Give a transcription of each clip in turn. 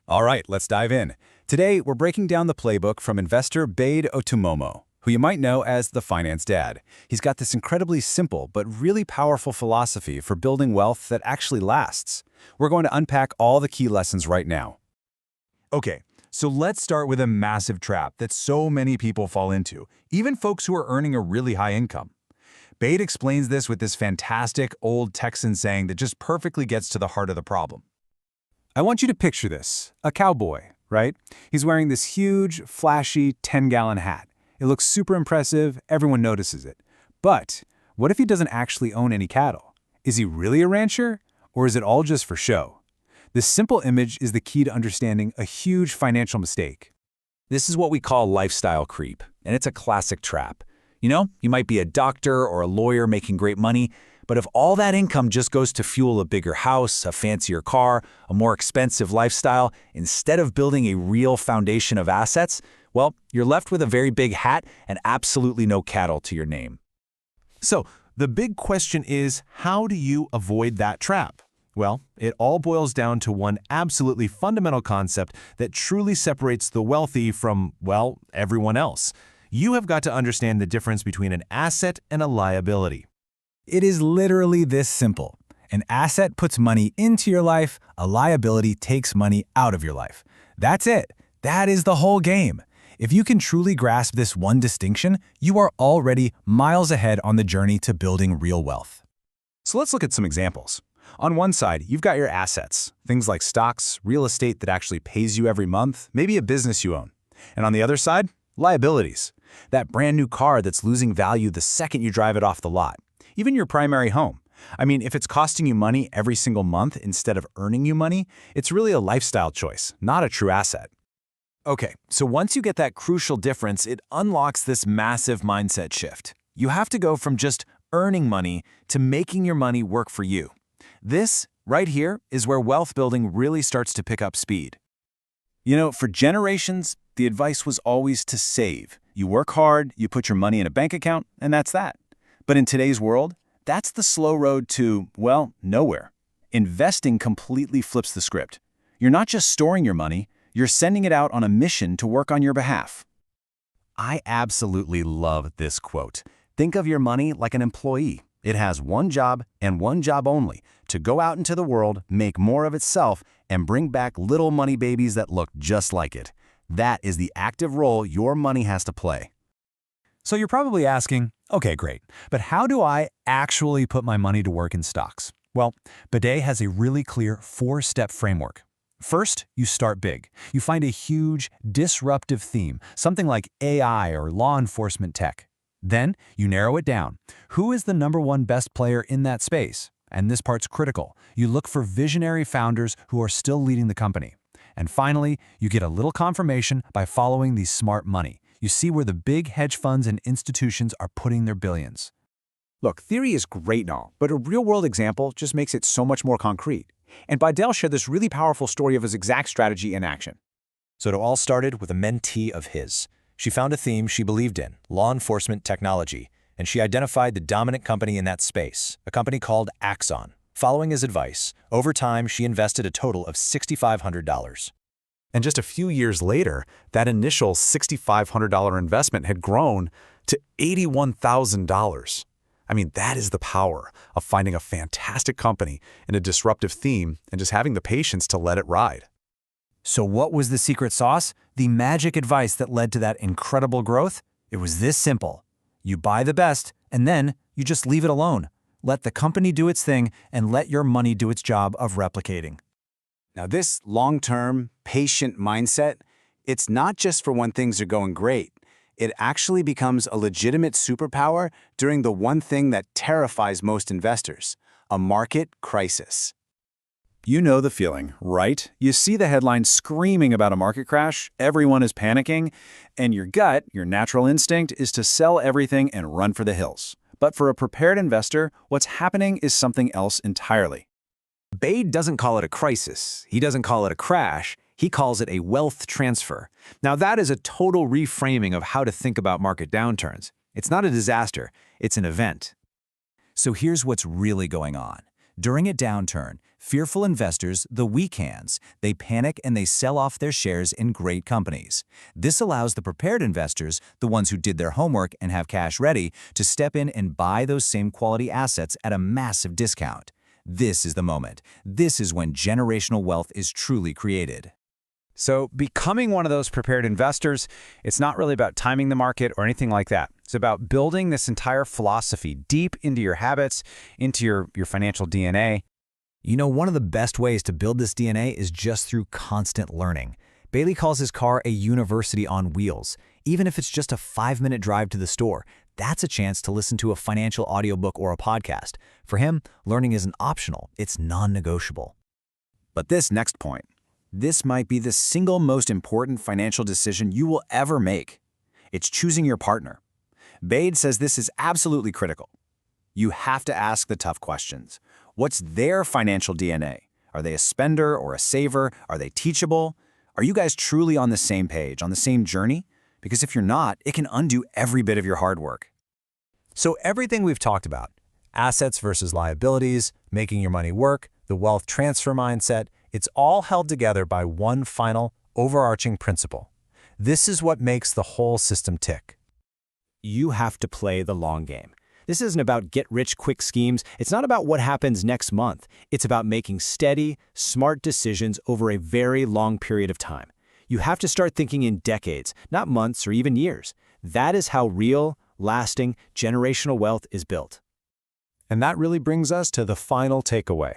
All right, let's dive in. Today, we're breaking down the playbook from investor Bad Otoimbo, who you might know as the finance dad. He's got this incredibly simple but really powerful philosophy for building wealth that actually lasts. We're going to unpack all the key lessons right now. Okay, so let's start with a massive trap that so many people fall into, even folks who are earning a really high income. Bade explains this with this fantastic old Texan saying that just perfectly gets to the heart of the problem. I want you to picture this, a cowboy, right? He's wearing this huge, flashy 10-gallon hat. It looks super impressive, everyone notices it. But what if he doesn't actually own any cattle? Is he really a rancher, or is it all just for show? This simple image is the key to understanding a huge financial mistake. This is what we call lifestyle creep, and it's a classic trap. You know, you might be a doctor or a lawyer making great money, but if all that income just goes to fuel a bigger house, a fancier car, a more expensive lifestyle, instead of building a real foundation of assets, well, you're left with a very big hat and absolutely no cattle to your name. So, the big question is, how do you avoid that trap? Well, it all boils down to one absolutely fundamental concept that truly separates the wealthy from, well, everyone else. You have got to understand the difference between an asset and a liability. It is literally this simple. An asset puts money into your life, a liability takes money out of your life. That's it. That is the whole game. If you can truly grasp this one distinction, you are already miles ahead on the journey to building real wealth. So let's look at some examples. On one side, you've got your assets, things like stocks, real estate that actually pays you every month, maybe a business you own. And on the other side, liabilities. That brand new car that's losing value the second you drive it off the lot. Even your primary home. I mean, if it's costing you money every single month instead of earning you money, it's really a lifestyle choice, not a true asset. Okay, so once you get that crucial difference, it unlocks this massive mindset shift. You have to go from just earning money to making your money work for you. This, right here, is where wealth building really starts to pick up speed. You know, for generations, the advice was always to save. You work hard, you put your money in a bank account, and that's that. But in today's world, that's the slow road to, well, nowhere. Investing completely flips the script. You're not just storing your money, you're sending it out on a mission to work on your behalf. I absolutely love this quote. Think of your money like an employee. It has one job and one job only, to go out into the world, make more of itself, and bring back little money babies that look just like it. That is the active role your money has to play. So you're probably asking, okay, great, but how do I actually put my money to work in stocks? Well, Bade has a really clear 4-step framework. First, you start big. You find a huge, disruptive theme, something like AI or law enforcement tech. Then, you narrow it down. Who is the #1 best player in that space? And this part's critical. You look for visionary founders who are still leading the company. And finally, you get a little confirmation by following the smart money. You see where the big hedge funds and institutions are putting their billions. Look, theory is great and all, but a real-world example just makes it so much more concrete. And Bidell shared this really powerful story of his exact strategy in action. So it all started with a mentee of his. She found a theme she believed in, law enforcement technology, and she identified the dominant company in that space, a company called Axon. Following his advice, over time she invested a total of $6,500. And just a few years later, that initial $6,500 investment had grown to $81,000. I mean, that is the power of finding a fantastic company in a disruptive theme and just having the patience to let it ride. So what was the secret sauce? The magic advice that led to that incredible growth? It was this simple. You buy the best, and then you just leave it alone. Let the company do its thing, and let your money do its job of replicating. Now, this long-term, patient mindset, it's not just for when things are going great. It actually becomes a legitimate superpower during the one thing that terrifies most investors, a market crisis. You know the feeling, right? You see the headlines screaming about a market crash, everyone is panicking, and your gut, your natural instinct, is to sell everything and run for the hills. But for a prepared investor, what's happening is something else entirely. Bade doesn't call it a crisis. He doesn't call it a crash. He calls it a wealth transfer. Now, that is a total reframing of how to think about market downturns. It's not a disaster, it's an event. So here's what's really going on. During a downturn, Fearful investors, the weak hands, they panic and they sell off their shares in great companies. This allows the prepared investors, the ones who did their homework and have cash ready, to step in and buy those same quality assets at a massive discount. This is the moment. This is when generational wealth is truly created. So becoming one of those prepared investors, it's not really about timing the market or anything like that. It's about building this entire philosophy deep into your habits, into your financial DNA. You know, one of the best ways to build this DNA is just through constant learning. Bailey calls his car a university on wheels. Even if it's just a 5-minute drive to the store, that's a chance to listen to a financial audiobook or a podcast. For him, learning isn't optional, it's non-negotiable. But this next point, this might be the single most important financial decision you will ever make. It's choosing your partner. Bade says this is absolutely critical. You have to ask the tough questions. What's their financial DNA? Are they a spender or a saver? Are they teachable? Are you guys truly on the same page, on the same journey? Because if you're not, it can undo every bit of your hard work. So everything we've talked about, assets versus liabilities, making your money work, the wealth transfer mindset, it's all held together by one final, overarching principle. This is what makes the whole system tick. You have to play the long game. This isn't about get-rich-quick schemes. It's not about what happens next month. It's about making steady, smart decisions over a very long period of time. You have to start thinking in decades, not months or even years. That is how real, lasting, generational wealth is built. And that really brings us to the final takeaway.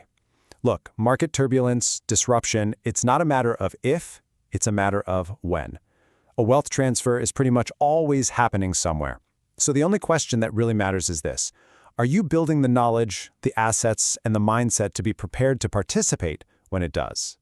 Look, market turbulence, disruption, it's not a matter of if, it's a matter of when. A wealth transfer is pretty much always happening somewhere. So the only question that really matters is this. Are you building the knowledge, the assets, and the mindset to be prepared to participate when it does?